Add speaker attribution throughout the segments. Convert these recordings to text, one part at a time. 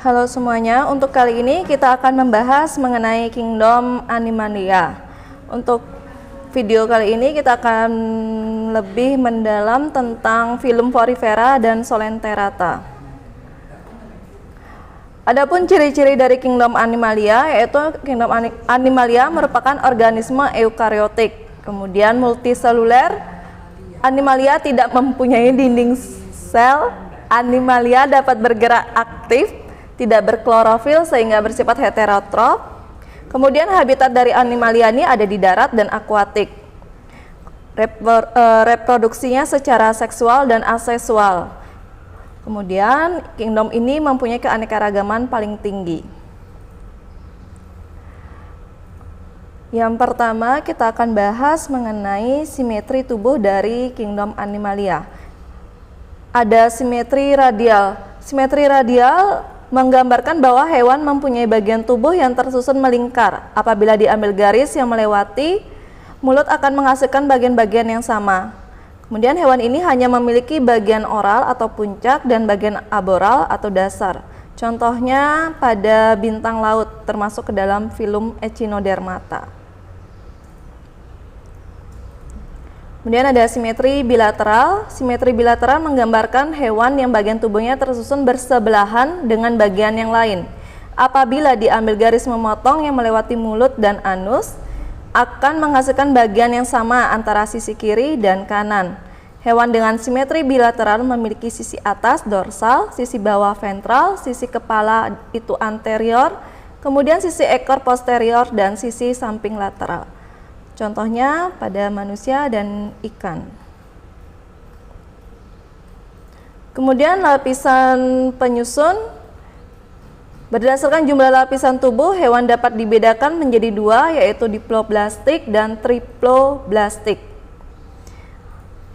Speaker 1: Halo semuanya, untuk kali ini kita akan membahas mengenai Kingdom Animalia. Untuk video kali ini kita akan lebih mendalam tentang film Porifera dan Solenterata. Adapun ciri-ciri dari Kingdom Animalia, yaitu Kingdom Animalia merupakan organisme eukariotik, kemudian multiseluler. Animalia tidak mempunyai dinding sel. Animalia dapat bergerak aktif, tidak berklorofil sehingga bersifat heterotrof. Kemudian habitat dari Animalia ini ada di darat dan akuatik. Reproduksinya secara seksual dan aseksual. Kemudian kingdom ini mempunyai keanekaragaman paling tinggi. Yang pertama kita akan bahas mengenai simetri tubuh dari Kingdom Animalia. Ada simetri radial. Simetri radial menggambarkan bahwa hewan mempunyai bagian tubuh yang tersusun melingkar. Apabila diambil garis yang melewati, mulut akan menghasilkan bagian-bagian yang sama. Kemudian hewan ini hanya memiliki bagian oral atau puncak dan bagian aboral atau dasar. Contohnya pada bintang laut, termasuk ke dalam film Echinodermata. Kemudian ada simetri bilateral. Simetri bilateral menggambarkan hewan yang bagian tubuhnya tersusun bersebelahan dengan bagian yang lain. Apabila diambil garis memotong yang melewati mulut dan anus, akan menghasilkan bagian yang sama antara sisi kiri dan kanan. Hewan dengan simetri bilateral memiliki sisi atas dorsal, sisi bawah ventral, sisi kepala itu anterior, kemudian sisi ekor posterior dan sisi samping lateral. Contohnya pada manusia dan ikan. Kemudian lapisan penyusun. Berdasarkan jumlah lapisan tubuh, hewan dapat dibedakan menjadi dua, yaitu diploblastik dan triploblastik.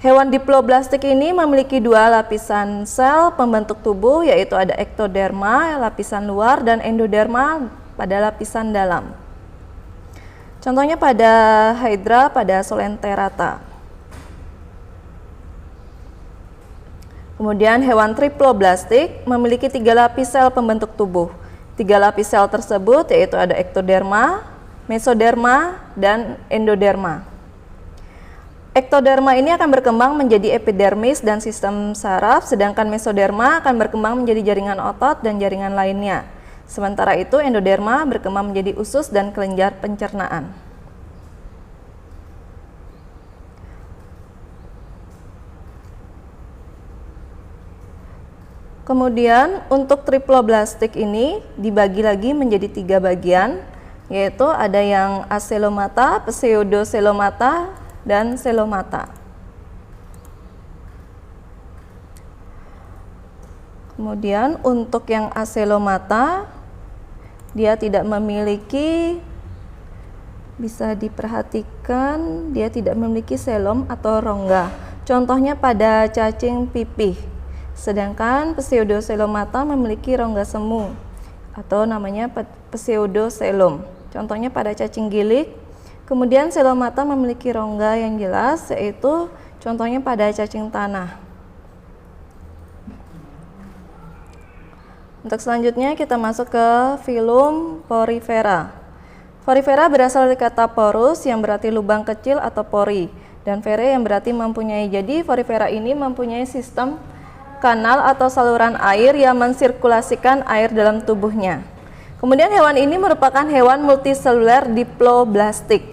Speaker 1: Hewan diploblastik ini memiliki dua lapisan sel pembentuk tubuh, yaitu ada ektoderma, lapisan luar, dan endoderma pada lapisan dalam. Contohnya pada Hydra, pada Solenterata. Kemudian hewan triploblastik memiliki 3 lapis sel pembentuk tubuh. 3 lapis sel tersebut yaitu ada ektoderma, mesoderma, dan endoderma. Ektoderma ini akan berkembang menjadi epidermis dan sistem saraf, sedangkan mesoderma akan berkembang menjadi jaringan otot dan jaringan lainnya. Sementara itu endoderma berkembang menjadi usus dan kelenjar pencernaan. Kemudian untuk triploblastik ini dibagi lagi menjadi 3 bagian, yaitu ada yang acelomata, pseudocelomata, dan celomata. Kemudian untuk yang acelomata, dia tidak memiliki, bisa diperhatikan, dia tidak memiliki selom atau rongga. Contohnya pada cacing pipih. Sedangkan pseudocelomata memiliki rongga semu atau namanya pseudocelom. Contohnya pada cacing gilik. Kemudian celomata memiliki rongga yang jelas, yaitu contohnya pada cacing tanah. Untuk selanjutnya kita masuk ke film Porifera. Porifera berasal dari kata porus yang berarti lubang kecil atau pori, dan fere yang berarti mempunyai. Jadi Porifera ini mempunyai sistem kanal atau saluran air yang mensirkulasikan air dalam tubuhnya. Kemudian hewan ini merupakan hewan multiseluler diploblastik.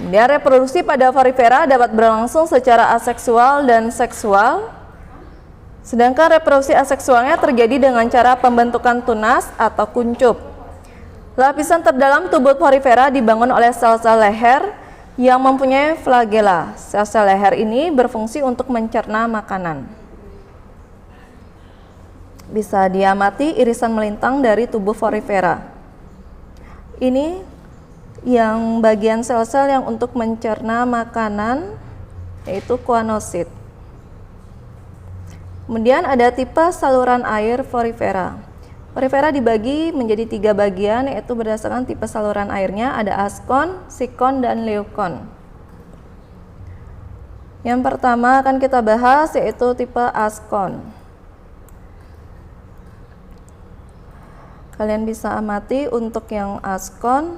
Speaker 1: Kemudian reproduksi pada Porifera dapat berlangsung secara aseksual dan seksual. Sedangkan reproduksi aseksualnya terjadi dengan cara pembentukan tunas atau kuncup. Lapisan terdalam tubuh Porifera dibangun oleh sel-sel leher yang mempunyai flagela. Sel-sel leher ini berfungsi untuk mencerna makanan. Bisa diamati irisan melintang dari tubuh Porifera. Ini yang bagian sel-sel yang untuk mencerna makanan, yaitu kuanosit. Kemudian ada tipe saluran air Porifera. Porifera dibagi menjadi 3 bagian, yaitu berdasarkan tipe saluran airnya, ada askon, sikon, dan leukon. Yang pertama akan kita bahas yaitu tipe askon. Kalian bisa amati untuk yang askon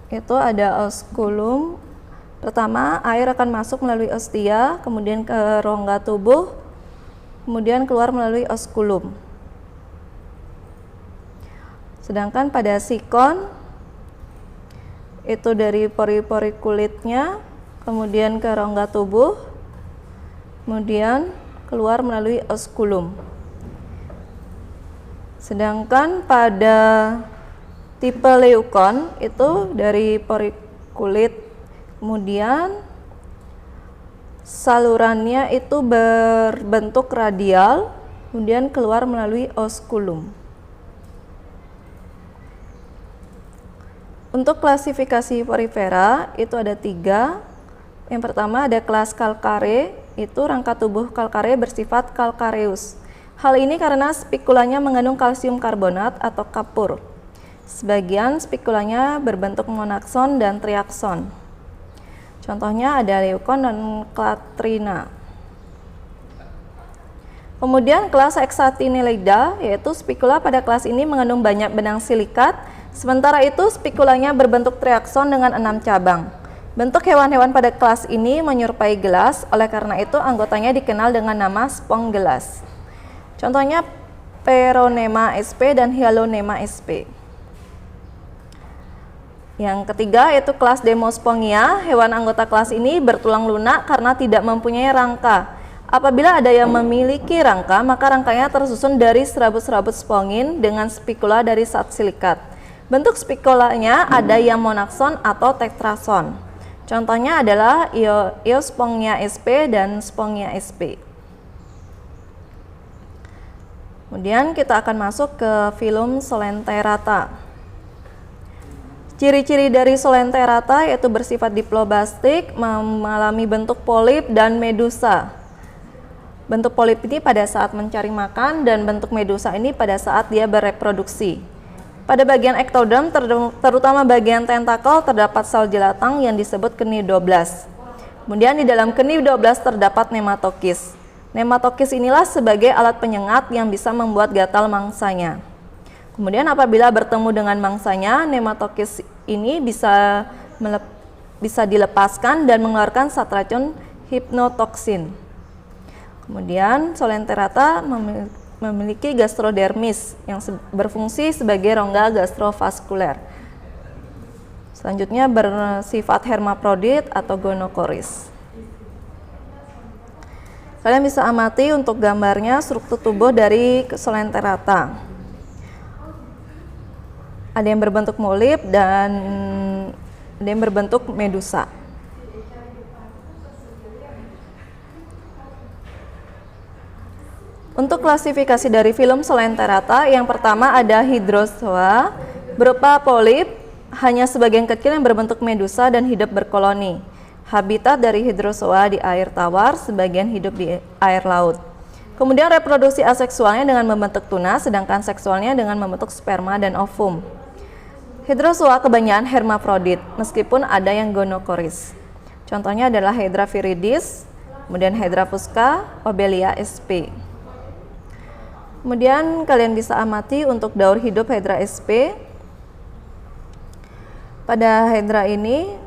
Speaker 1: itu ada osculum. Pertama, air akan masuk melalui ostia, kemudian ke rongga tubuh, kemudian keluar melalui osculum. Sedangkan pada sikon itu dari pori-pori kulitnya, kemudian ke rongga tubuh, kemudian keluar melalui osculum. Sedangkan pada tipe leukon itu dari pori kulit, kemudian salurannya itu berbentuk radial, kemudian keluar melalui osculum. Untuk klasifikasi porifera itu ada 3. Yang pertama ada kelas calcare, itu rangka tubuh calcare bersifat calcareus. Hal ini karena spikulanya mengandung kalsium karbonat atau kapur. Sebagian spikulanya berbentuk monakson dan triakson. Contohnya ada leukon dan klatrina. Kemudian kelas hexatinellida, yaitu spikula pada kelas ini mengandung banyak benang silikat, sementara itu spikulanya berbentuk triakson dengan 6 cabang. Bentuk hewan-hewan pada kelas ini menyerupai gelas, oleh karena itu anggotanya dikenal dengan nama spong gelas. Contohnya Peronema sp dan Hyalonema sp. Yang ketiga yaitu kelas Demospongia. Hewan anggota kelas ini bertulang lunak karena tidak mempunyai rangka. Apabila ada yang memiliki rangka, maka rangkanya tersusun dari serabut-serabut spongin dengan spikula dari zat silikat. Bentuk spikulanya ada yang monakson atau tetrason. Contohnya adalah Eospongia sp dan Spongia sp. Kemudian kita akan masuk ke filum Solenterata. Ciri-ciri dari Solenterata yaitu bersifat diplobastik, mengalami bentuk polip dan medusa. Bentuk polip ini pada saat mencari makan dan bentuk medusa ini pada saat dia bereproduksi. Pada bagian ektoderm, terutama bagian tentakel, terdapat sel jelatang yang disebut keni 12. Kemudian di dalam keni 12 terdapat nematokis. Nematokis inilah sebagai alat penyengat yang bisa membuat gatal mangsanya. Kemudian apabila bertemu dengan mangsanya, nematokis ini bisa dilepaskan dan mengeluarkan zat racun hipnotoksin. Kemudian Solenterata memiliki gastrodermis yang berfungsi sebagai rongga gastrovaskuler. Selanjutnya bersifat hermaprodit atau gonokoris. Kalian bisa amati untuk gambarnya struktur tubuh dari Solenterata. Ada yang berbentuk molip dan ada yang berbentuk medusa. Untuk klasifikasi dari filum Solenterata, yang pertama ada hydrozoa berupa polip, hanya sebagian kecil yang berbentuk medusa dan hidup berkoloni. Habitat dari hydrozoa di air tawar, sebagian hidup di air laut. Kemudian reproduksi aseksualnya dengan membentuk tuna, sedangkan seksualnya dengan membentuk sperma dan ovum. Hydrozoa kebanyakan hermaprodit, meskipun ada yang gonokoris. Contohnya adalah Hydra viridis, kemudian Hydra fusca, Obelia sp. Kemudian kalian bisa amati untuk daur hidup Hydra sp. Pada Hydra ini,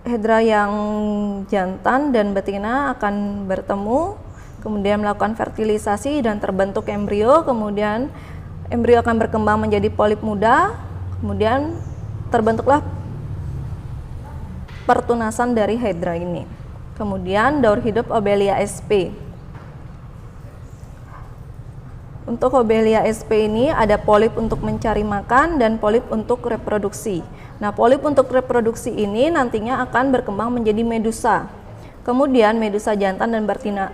Speaker 1: Hydra yang jantan dan betina akan bertemu, kemudian melakukan fertilisasi dan terbentuk embrio, kemudian embrio akan berkembang menjadi polip muda, kemudian terbentuklah pertunasan dari Hydra ini. Kemudian daur hidup Obelia sp. Untuk Obelia sp ini ada polip untuk mencari makan dan polip untuk reproduksi. Nah, polip untuk reproduksi ini nantinya akan berkembang menjadi medusa. Kemudian medusa jantan dan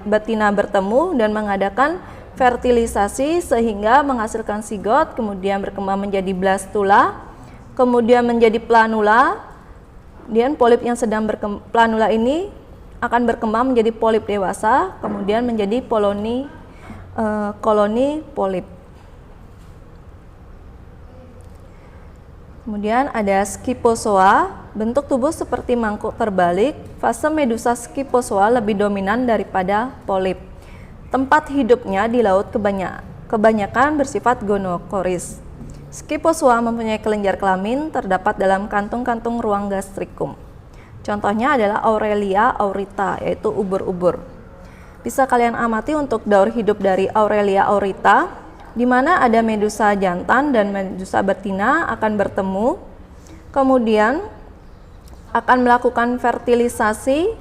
Speaker 1: betina bertemu dan mengadakan fertilisasi sehingga menghasilkan sigot, kemudian berkembang menjadi blastula, kemudian menjadi planula. Kemudian polip yang sedang planula ini akan berkembang menjadi polip dewasa, kemudian menjadi koloni polip. Kemudian ada Scyphozoa, bentuk tubuh seperti mangkuk terbalik. Fase medusa Scyphozoa lebih dominan daripada polip. Tempat hidupnya di laut kebanyakan bersifat gonokoris. Scyphosua mempunyai kelenjar kelamin terdapat dalam kantung-kantung ruang gastrikum. Contohnya adalah Aurelia aurita, yaitu ubur-ubur. Bisa kalian amati untuk daur hidup dari Aurelia aurita, di mana ada medusa jantan dan medusa betina akan bertemu, kemudian akan melakukan fertilisasi,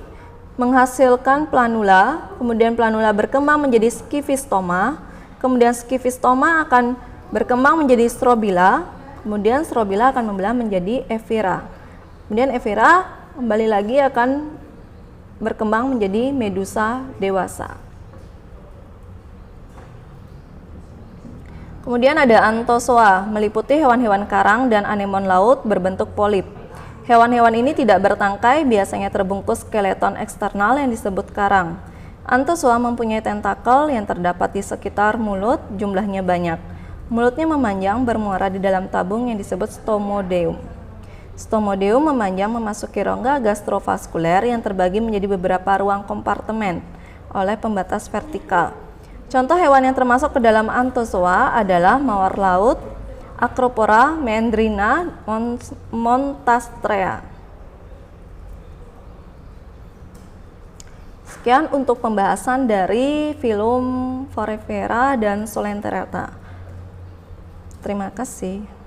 Speaker 1: menghasilkan planula, kemudian planula berkembang menjadi Scyphistoma, kemudian Scyphistoma akan berkembang menjadi strobila, kemudian strobila akan membelah menjadi Ephira. Kemudian Ephira kembali lagi akan berkembang menjadi medusa dewasa. Kemudian ada Anthozoa, meliputi hewan-hewan karang dan anemon laut berbentuk polip. Hewan-hewan ini tidak bertangkai, biasanya terbungkus skeleton eksternal yang disebut karang. Anthozoa mempunyai tentakel yang terdapat di sekitar mulut, jumlahnya banyak. Mulutnya memanjang bermuara di dalam tabung yang disebut stomodeum. Stomodeum memanjang memasuki rongga gastrovaskuler yang terbagi menjadi beberapa ruang kompartemen oleh pembatas vertikal. Contoh hewan yang termasuk ke dalam Anthozoa adalah mawar laut, Acropora, Meandrina, Montastrea. Sekian untuk pembahasan dari filum Forevera dan Solenterata. Terima kasih.